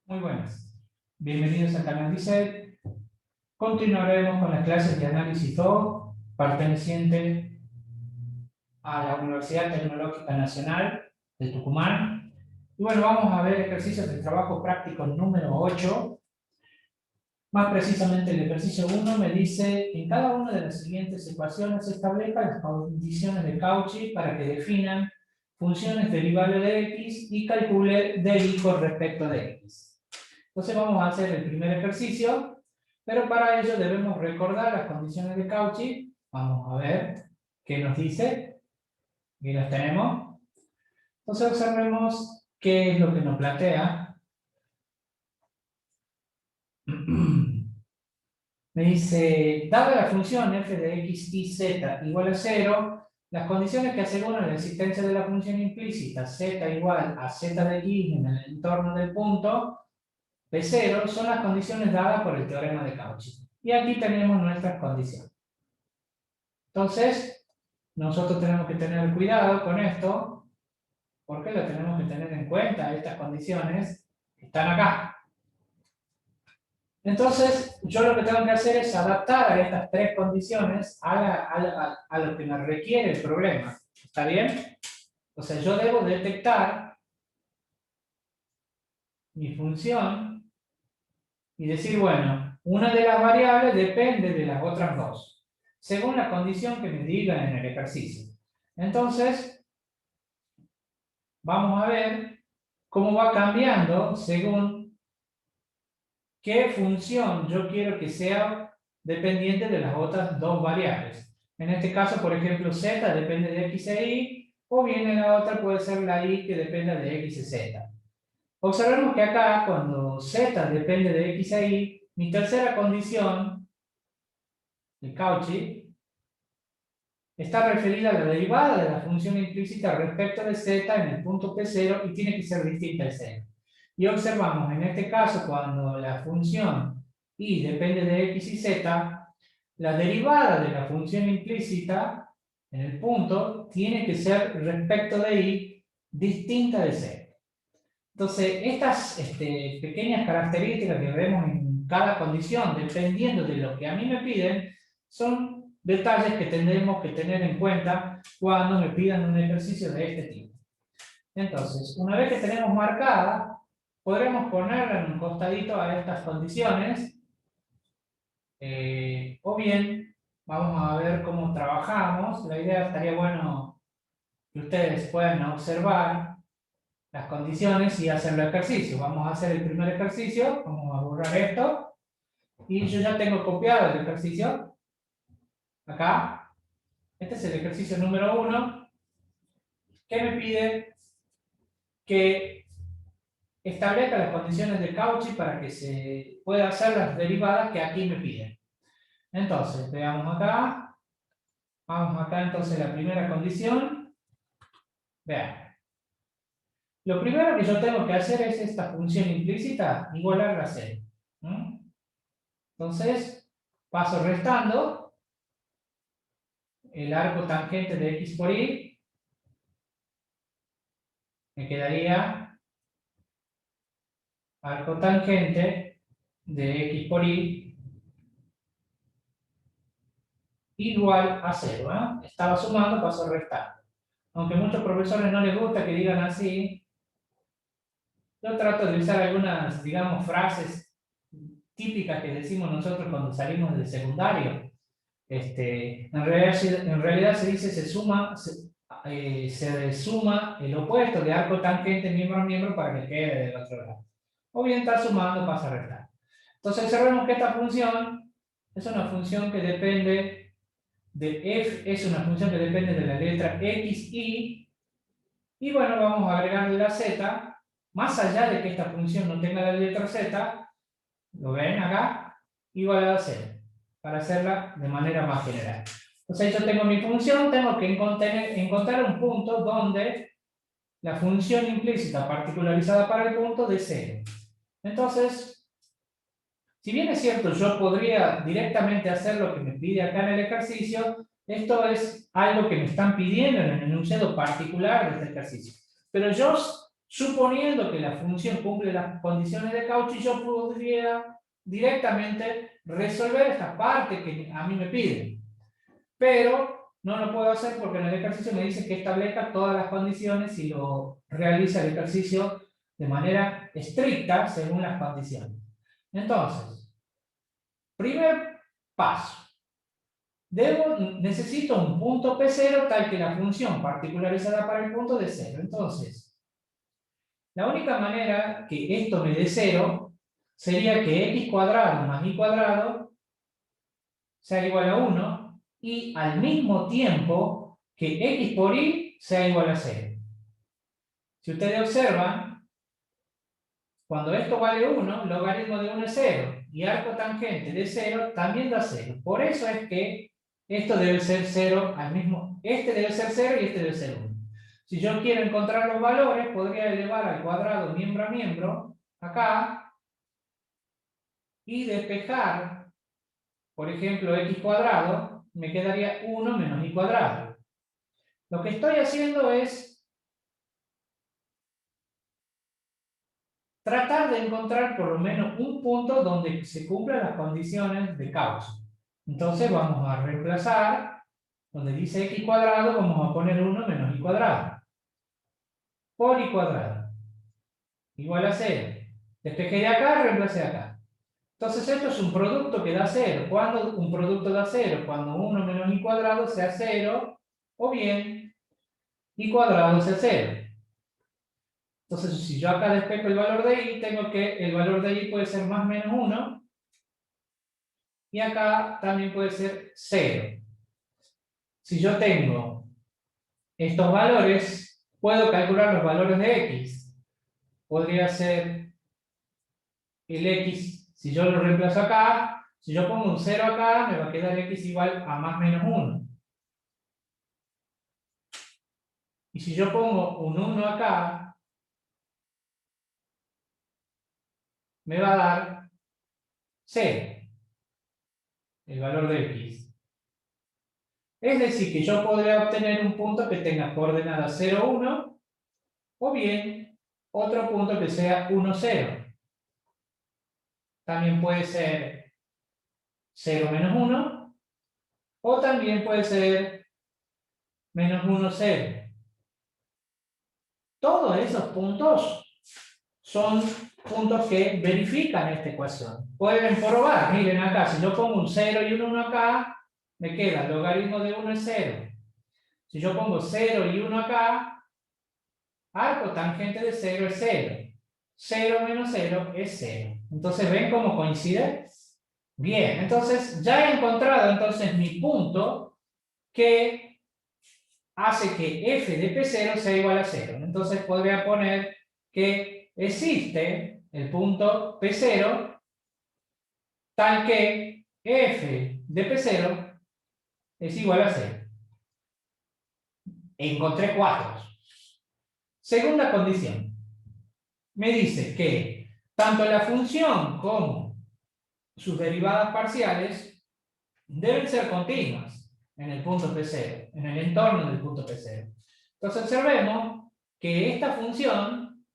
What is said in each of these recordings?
Muy buenas. Bienvenidos al canal DICET. Continuaremos con las clases de análisis 2, perteneciente a la Universidad Tecnológica Nacional de Tucumán. Y bueno, vamos a ver ejercicios de trabajo práctico número 8. Más precisamente el ejercicio 1 me dice: en cada una de las siguientes ecuaciones establezca las condiciones de Cauchy para que definan funciones derivables de x y calcule dy con respecto de x. Entonces vamos a hacer el primer ejercicio, pero para ello debemos recordar las condiciones de Cauchy. Vamos a ver qué nos dice. Aquí las tenemos. Entonces observemos qué es lo que nos plantea. Me dice, dada la función f de x y z igual a 0, las condiciones que aseguran la existencia de la función implícita z igual a z de x en el entorno del punto P0 son las condiciones dadas por el teorema de Cauchy. Y aquí tenemos nuestras condiciones. Entonces, nosotros tenemos que tener cuidado con esto, porque lo tenemos que tener en cuenta. Estas condiciones están acá. Entonces, yo lo que tengo que hacer es adaptar a estas tres condiciones a lo que me requiere el problema. ¿Está bien? O sea, yo debo detectar mi función y decir, bueno, una de las variables depende de las otras dos, según la condición que me diga en el ejercicio. Entonces, vamos a ver cómo va cambiando según qué función yo quiero que sea dependiente de las otras dos variables. En este caso, por ejemplo, z depende de x e y, o bien en la otra puede ser la y que dependa de x y z. Observemos que acá, cuando z depende de x e y, mi tercera condición de Cauchy está referida a la derivada de la función implícita respecto de z en el punto P0 y tiene que ser distinta de 0. Y observamos en este caso, cuando la función y depende de x y z, la derivada de la función implícita en el punto tiene que ser respecto de y distinta de 0. Entonces, estas pequeñas características que vemos en cada condición, dependiendo de lo que a mí me piden, son detalles que tendremos que tener en cuenta cuando me pidan un ejercicio de este tipo. Entonces, una vez que tenemos marcada, podremos ponerla en un costadito a estas condiciones, o bien, vamos a ver cómo trabajamos. La idea estaría bueno que ustedes puedan observar las condiciones y hacer el ejercicio. Vamos a hacer el primer ejercicio, vamos a borrar esto, y yo ya tengo copiado el ejercicio, acá. Este es el ejercicio número 1, que me pide que establezca las condiciones de Cauchy para que se pueda hacer las derivadas que aquí me piden. Entonces, veamos acá, vamos acá entonces a la primera condición. Vean. Lo primero que yo tengo que hacer es esta función implícita igualar a 0. Entonces, paso restando el arco tangente de x por y. Me quedaría arco tangente de x por y igual a 0. Estaba sumando, paso restando. Aunque a muchos profesores no les gusta que digan así, yo trato de usar algunas, digamos, frases típicas que decimos nosotros cuando salimos del secundario. En realidad se dice se suma el opuesto de arco tangente miembro a miembro para que quede del otro lado. O bien está sumando, pasa a restar. Entonces observemos que esta función es una función que depende de f, es una función que depende de la letra x, y bueno, vamos a agregarle la z. Más allá de que esta función no tenga la letra z, lo ven acá, igual a 0, para hacerla de manera más general. Entonces yo tengo mi función, tengo que encontrar un punto donde la función implícita particularizada para el punto de 0. Entonces, si bien es cierto, yo podría directamente hacer lo que me pide acá en el ejercicio, esto es algo que me están pidiendo en el enunciado particular de este ejercicio. Pero yo suponiendo que la función cumple las condiciones de Cauchy, yo podría directamente resolver esta parte que a mí me piden. Pero no lo puedo hacer porque en el ejercicio me dice que establezca todas las condiciones y lo realiza el ejercicio de manera estricta según las condiciones. Entonces, primer paso. Necesito un punto P0 tal que la función particularizada para el punto de 0. Entonces, la única manera que esto me dé 0 sería que x cuadrado más y cuadrado sea igual a 1 y al mismo tiempo que x por y sea igual a 0. Si ustedes observan, cuando esto vale 1, logaritmo de 1 es 0 y arco tangente de 0 también da 0. Por eso es que esto debe ser 0 al mismo, este debe ser 0 y este debe ser 1. Si yo quiero encontrar los valores, podría elevar al cuadrado miembro a miembro, acá, y despejar, por ejemplo, x cuadrado, me quedaría 1 menos y cuadrado. Lo que estoy haciendo es tratar de encontrar por lo menos un punto donde se cumplan las condiciones de Cauchy. Entonces vamos a reemplazar, donde dice x cuadrado, vamos a poner 1 menos y cuadrado. Por y cuadrado. Igual a 0. Despejé de acá, reemplacé acá. Entonces esto es un producto que da 0. ¿Cuándo un producto da 0? Cuando 1 menos y cuadrado sea 0, o bien y cuadrado sea 0. Entonces si yo acá despejo el valor de y, tengo que el valor de y puede ser más menos 1, y acá también puede ser 0. Si yo tengo estos valores, puedo calcular los valores de x. Podría ser el x, si yo lo reemplazo acá, si yo pongo un 0 acá, me va a quedar x igual a más menos 1. Y si yo pongo un 1 acá, me va a dar 0, el valor de x. Es decir, que yo podría obtener un punto que tenga coordenadas 0, 1, o bien otro punto que sea 1, 0. También puede ser 0, menos 1, o también puede ser menos 1, 0. Todos esos puntos son puntos que verifican esta ecuación. Pueden probar, miren acá, si yo pongo un 0 y un 1 acá, me queda el logaritmo de 1 es 0. Si yo pongo 0 y 1 acá, arco tangente de 0 es 0. 0 menos 0 es 0. Entonces, ¿ven cómo coincide? Bien, entonces ya he encontrado entonces mi punto que hace que f de P0 sea igual a 0. Entonces podría poner que existe el punto P0 tal que f de P0 es igual a 0. Encontré 4. Segunda condición. Me dice que tanto la función como sus derivadas parciales deben ser continuas en el punto P0, en el entorno del punto P0. Entonces observemos que esta función,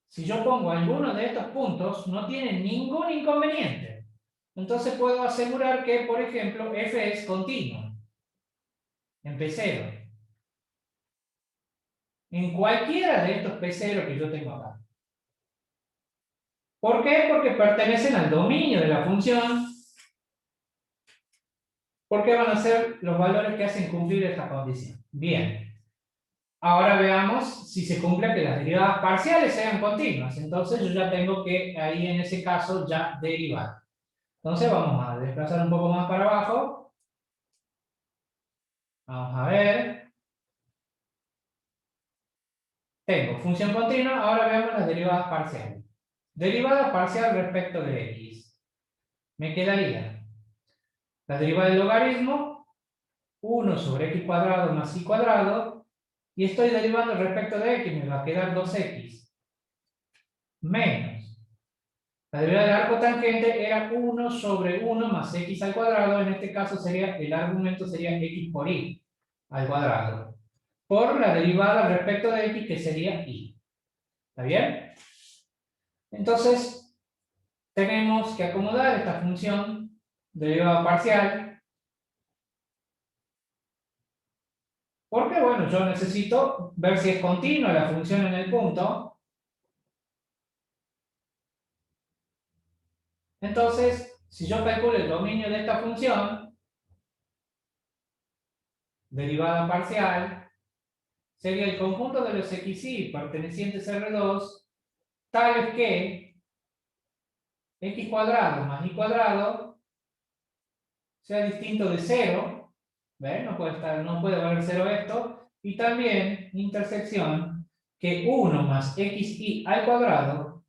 si yo pongo alguno de estos puntos, no tiene ningún inconveniente. Entonces puedo asegurar que, por ejemplo, f es continuo en P0. En cualquiera de estos P0 que yo tengo acá. ¿Por qué? Porque pertenecen al dominio de la función. ¿Por qué van a ser los valores que hacen cumplir esta condición? Bien. Ahora veamos si se cumple que las derivadas parciales sean continuas. Entonces yo ya tengo que, ahí en ese caso, ya derivar. Entonces vamos a desplazar un poco más para abajo. Vamos a ver. Tengo función continua, ahora veamos las derivadas parciales. Derivada parcial respecto de x. Me quedaría la derivada del logaritmo, 1 sobre x cuadrado más y cuadrado, y estoy derivando respecto de x, me va a quedar 2x, menos. La derivada del arco tangente era 1 sobre 1 más x al cuadrado, en este caso sería, el argumento sería x por y al cuadrado, por la derivada respecto de x que sería y. ¿Está bien? Entonces, tenemos que acomodar esta función derivada parcial. Porque, bueno, yo necesito ver si es continua la función en el punto. Entonces, si yo calculo el dominio de esta función, derivada parcial, sería el conjunto de los xy pertenecientes a R2, tales que x cuadrado más y cuadrado sea distinto de 0. ¿Ven? No puede valer 0 esto. Y también intersección que 1 más xy al cuadrado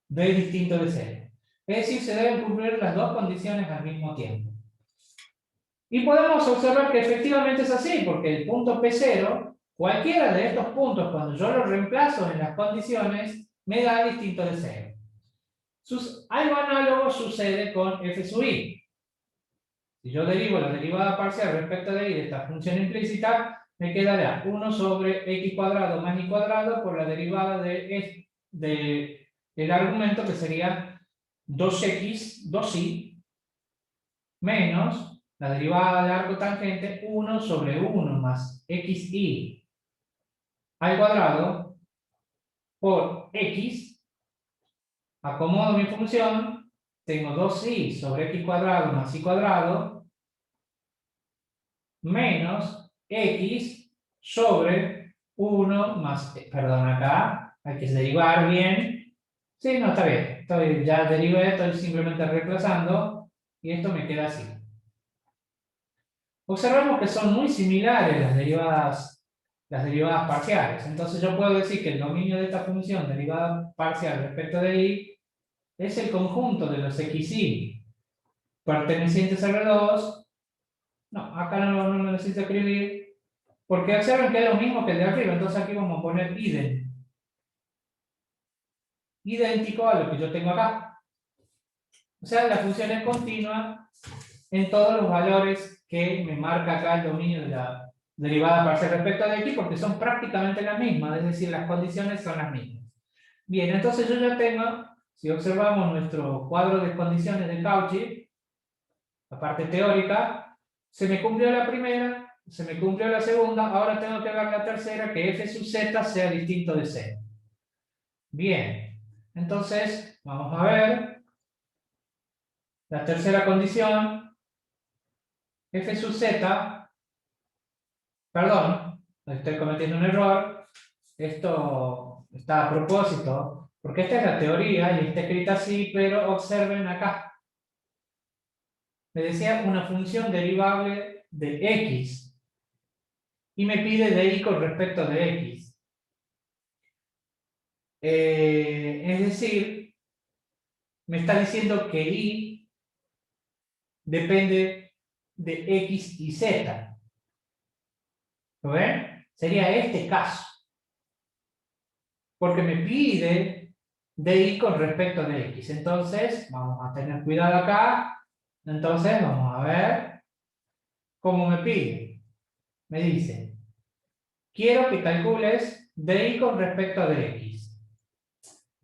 dé distinto de 0. Es decir, se deben cumplir las dos condiciones al mismo tiempo. Y podemos observar que efectivamente es así, porque el punto P0, cualquiera de estos puntos, cuando yo lo reemplazo en las condiciones, me da distinto de 0. Algo análogo sucede con f sub i. Si yo derivo la derivada parcial respecto de i de esta función implícita, me quedará 1 sobre x cuadrado más y cuadrado por la derivada del argumento, que sería 2x, 2i, menos la derivada del arco tangente 1 sobre 1 más xy al cuadrado por x. Acomodo mi función, tengo 2i sobre x cuadrado más y cuadrado menos x sobre 1 más, perdón, acá hay que derivar bien. Sí, no, está bien, ya derivé, estoy simplemente reemplazando y esto me queda así. Observamos que son muy similares las derivadas parciales. Entonces yo puedo decir que el dominio de esta función derivada parcial respecto de i es el conjunto de los xy pertenecientes a R2. No, acá no lo necesito escribir, porque observen que es lo mismo que el de arriba. Entonces aquí vamos a poner idéntico a lo que yo tengo acá. O sea, la función es continua en todos los valores que me marca acá el dominio de la derivada parcial respecto de x, porque son prácticamente las mismas, es decir, las condiciones son las mismas. Bien, entonces yo ya tengo, si observamos nuestro cuadro de condiciones de Cauchy, la parte teórica, se me cumplió la primera, se me cumplió la segunda, ahora tengo que ver la tercera, que f sub z sea distinto de 0. Bien, entonces vamos a ver la tercera condición, f sub z, perdón, estoy cometiendo un error, esto está a propósito, porque esta es la teoría y está escrita así, pero observen acá. Me decía una función derivable de x y me pide de y con respecto de x. Es decir, me está diciendo que y depende de x y z. ¿Lo ven? Sería este caso. Porque me pide de y con respecto de x. Entonces, vamos a tener cuidado acá. Entonces, vamos a ver cómo me pide. Me dice, quiero que calcules de y con respecto de x.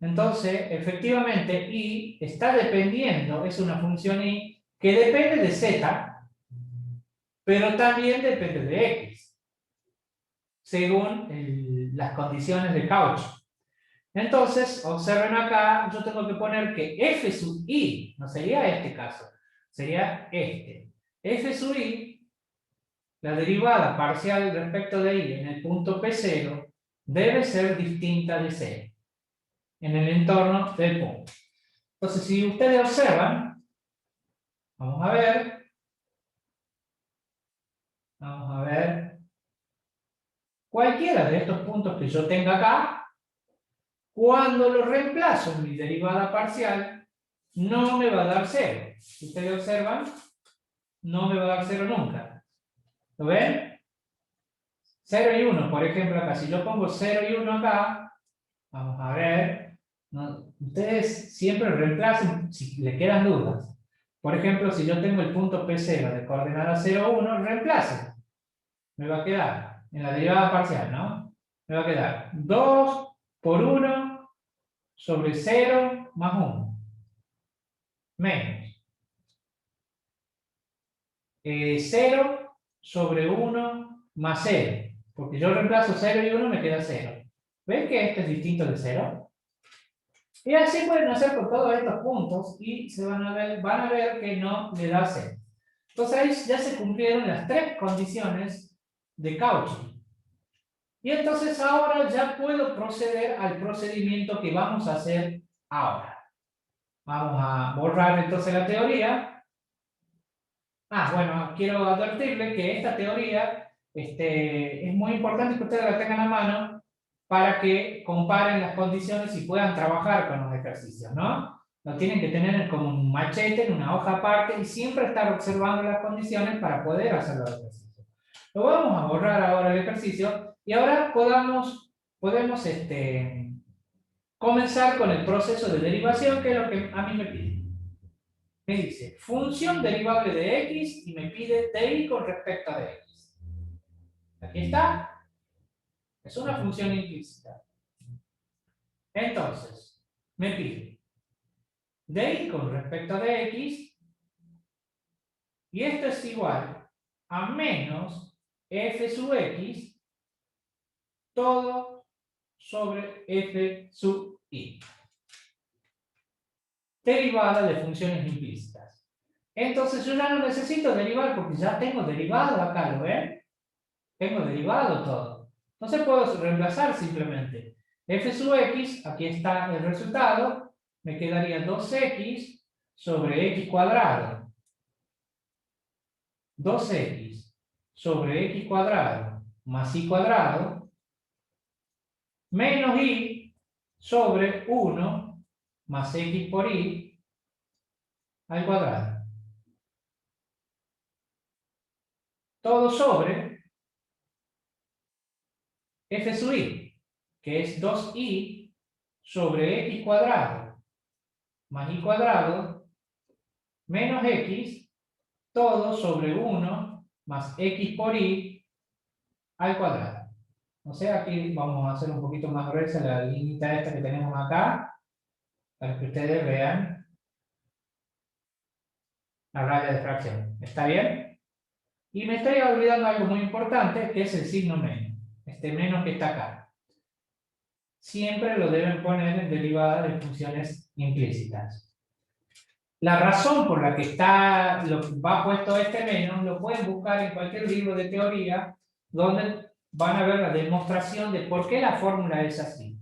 Entonces, efectivamente, y está dependiendo, es una función y que depende de z, pero también depende de x, según las condiciones de Cauchy. Entonces, observen acá, yo tengo que poner que f sub i, no sería este caso, sería este. F sub i, la derivada parcial respecto de i en el punto P0, debe ser distinta de 0 en el entorno del punto. Entonces, si ustedes observan, vamos a ver, cualquiera de estos puntos que yo tenga acá, cuando lo reemplazo en mi derivada parcial, no me va a dar 0. Si ustedes observan, no me va a dar 0 nunca. ¿Lo ven? 0 y 1, por ejemplo, acá. Si yo pongo 0 y 1 acá, vamos a ver, ustedes siempre reemplacen si le quedan dudas. Por ejemplo, si yo tengo el punto P0 de coordenada 0, 1, reemplacen. Me va a quedar en la derivada parcial, ¿no? me va a quedar 2 por 1 sobre 0 más 1. Menos 0 sobre 1 más 0. Porque yo reemplazo 0 y 1, me queda 0. ¿Ven que este es distinto de 0? Y así pueden hacer por todos estos puntos y van a ver que no le da 0. Entonces ahí ya se cumplieron las 3 condiciones de Cauchy. Y entonces ahora ya puedo proceder al procedimiento que vamos a hacer ahora. Vamos a borrar entonces la teoría. Bueno, quiero advertirles que esta teoría es muy importante que ustedes la tengan a mano para que comparen las condiciones y puedan trabajar con los ejercicios, ¿no? Lo tienen que tener como un machete en una hoja aparte y siempre estar observando las condiciones para poder hacer los ejercicios. Lo vamos a borrar ahora el ejercicio y ahora podemos comenzar con el proceso de derivación, que es lo que a mí me pide. Me dice, función derivable de x y me pide dy con respecto a dx. Aquí está. Es una función implícita. Entonces, me pide dy con respecto a dx y esto es igual a menos f sub x todo sobre f sub i. Derivada de funciones implícitas. Entonces yo ya no necesito derivar porque ya tengo derivado acá, ¿lo ven? Tengo derivado todo. Entonces puedo reemplazar simplemente. F sub x, aquí está el resultado, me quedaría 2x sobre x cuadrado. 2x sobre x cuadrado más y cuadrado menos y sobre 1 más x por y al cuadrado. Todo sobre f sub i, que es 2i sobre x cuadrado más y cuadrado menos x, todo sobre 1 más x por y al cuadrado. O sea, aquí vamos a hacer un poquito más gruesa la línea esta que tenemos acá, para que ustedes vean la raya de fracción. ¿Está bien? Y me estoy olvidando algo muy importante, que es el signo menos. Este menos que está acá. Siempre lo deben poner en derivada de funciones implícitas. La razón por la que va puesto este menos, lo pueden buscar en cualquier libro de teoría, donde van a ver la demostración de por qué la fórmula es así.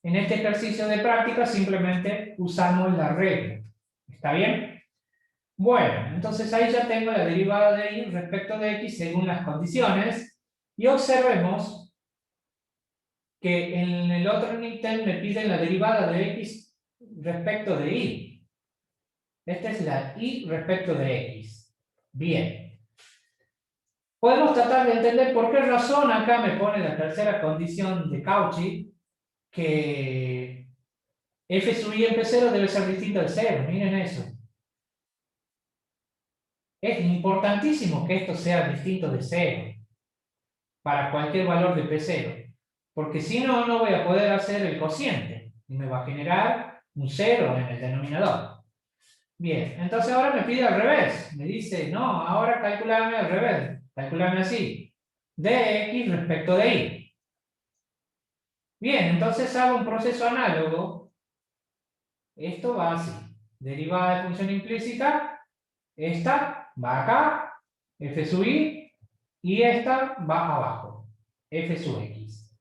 En este ejercicio de práctica simplemente usamos la regla. ¿Está bien? Bueno, entonces ahí ya tengo la derivada de y respecto de x según las condiciones. Y observemos que en el otro ítem me piden la derivada de x respecto de y. Esta es la y respecto de x. Bien. Podemos tratar de entender por qué razón acá me pone la tercera condición de Cauchy, que f sub i en P0 debe ser distinto al 0. Miren eso. Es importantísimo que esto sea distinto de 0 para cualquier valor de P0. Porque si no, no voy a poder hacer el cociente. Y me va a generar un 0 en el denominador. Bien, entonces ahora me pide al revés. Me dice, no, ahora calculame al revés. Calculame así. Dx respecto de y. Bien, entonces hago un proceso análogo. Esto va así. Derivada de función implícita. Esta va acá. F sub i. Y esta va abajo. F sub x.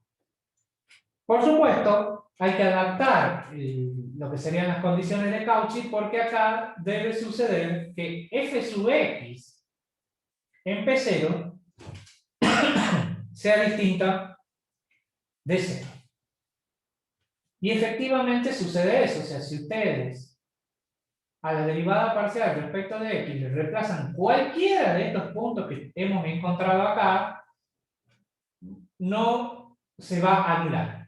Por supuesto, hay que adaptar lo que serían las condiciones de Cauchy, porque acá debe suceder que f sub x en P0 sea distinta de 0. Y efectivamente sucede eso. O sea, si ustedes a la derivada parcial respecto de x le reemplazan cualquiera de estos puntos que hemos encontrado acá, no se va a anular.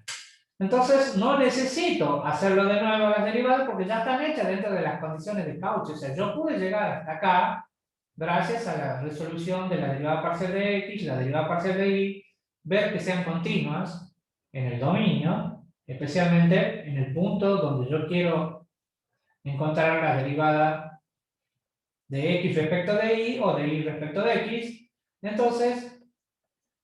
Entonces no necesito hacerlo de nuevo a las derivadas porque ya están hechas dentro de las condiciones de Cauchy. O sea, yo pude llegar hasta acá gracias a la resolución de la derivada parcial de x, la derivada parcial de y, ver que sean continuas en el dominio, especialmente en el punto donde yo quiero encontrar la derivada de x respecto de y o de y respecto de x. Entonces,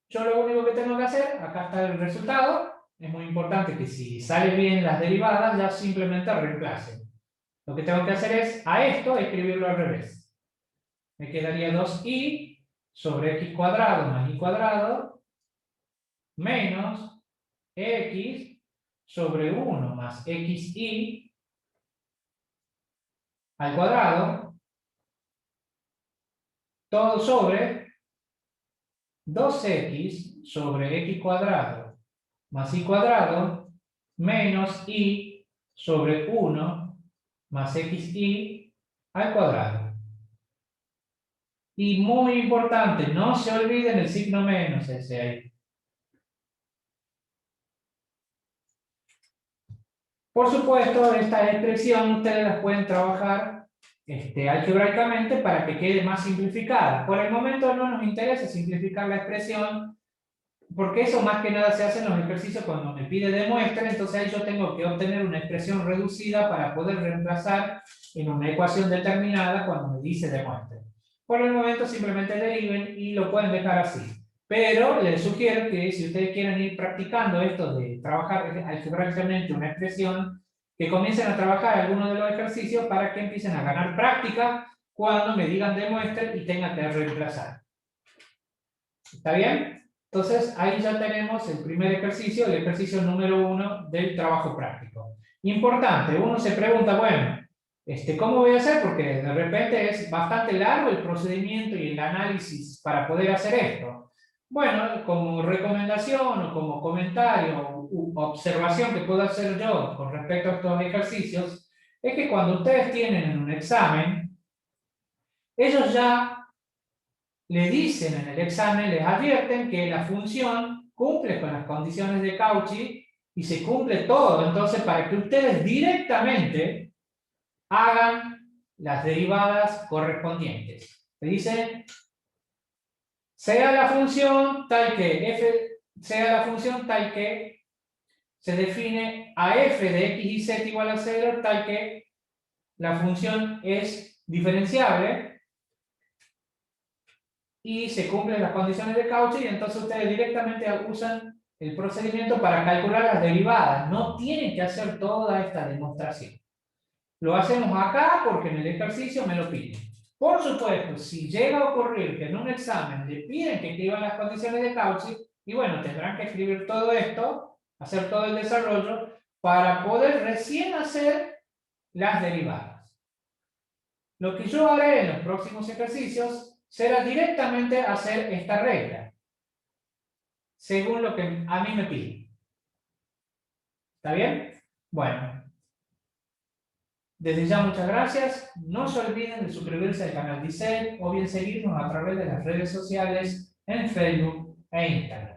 yo lo único que tengo que hacer, acá está el resultado, es muy importante que si sale bien las derivadas, ya simplemente reemplace. Lo que tengo que hacer es, a esto, escribirlo al revés. Me quedaría 2y sobre x cuadrado más y cuadrado, menos x sobre 1 más xy al cuadrado, todo sobre 2x sobre x cuadrado más y cuadrado menos y sobre 1 más xy al cuadrado. Y muy importante, no se olviden el signo menos ese ahí. Por supuesto, esta expresión ustedes las pueden trabajar algebraicamente para que quede más simplificada. Por el momento no nos interesa simplificar la expresión, porque eso más que nada se hace en los ejercicios cuando me pide demuestre, entonces ahí yo tengo que obtener una expresión reducida para poder reemplazar en una ecuación determinada cuando me dice demuestre. Por el momento simplemente deriven y lo pueden dejar así. Pero les sugiero que si ustedes quieren ir practicando esto de trabajar algebraicamente una expresión, que comiencen a trabajar algunos de los ejercicios para que empiecen a ganar práctica cuando me digan demuestre y tengan que reemplazar. ¿Está bien? Entonces, ahí ya tenemos el primer ejercicio, el ejercicio número 1 del trabajo práctico. Importante, uno se pregunta, bueno, ¿cómo voy a hacer? Porque de repente es bastante largo el procedimiento y el análisis para poder hacer esto. Bueno, como recomendación o como comentario u observación que puedo hacer yo con respecto a estos ejercicios, es que cuando ustedes tienen en un examen, ellos ya le dicen en el examen, les advierten que la función cumple con las condiciones de Cauchy y se cumple todo. Entonces, para que ustedes directamente hagan las derivadas correspondientes. Se dice, sea la función tal que se define a f de x y z igual a 0, tal que la función es diferenciable y se cumplen las condiciones de Cauchy, y entonces ustedes directamente usan el procedimiento para calcular las derivadas. No tienen que hacer toda esta demostración. Lo hacemos acá porque en el ejercicio me lo piden. Por supuesto, si llega a ocurrir que en un examen le piden que escriban las condiciones de Cauchy, y bueno, tendrán que escribir todo esto, hacer todo el desarrollo, para poder recién hacer las derivadas. Lo que yo haré en los próximos ejercicios será directamente hacer esta regla, según lo que a mí me piden. ¿Está bien? Bueno, desde ya muchas gracias. No se olviden de suscribirse al canal DICEL o bien seguirnos a través de las redes sociales en Facebook e Instagram.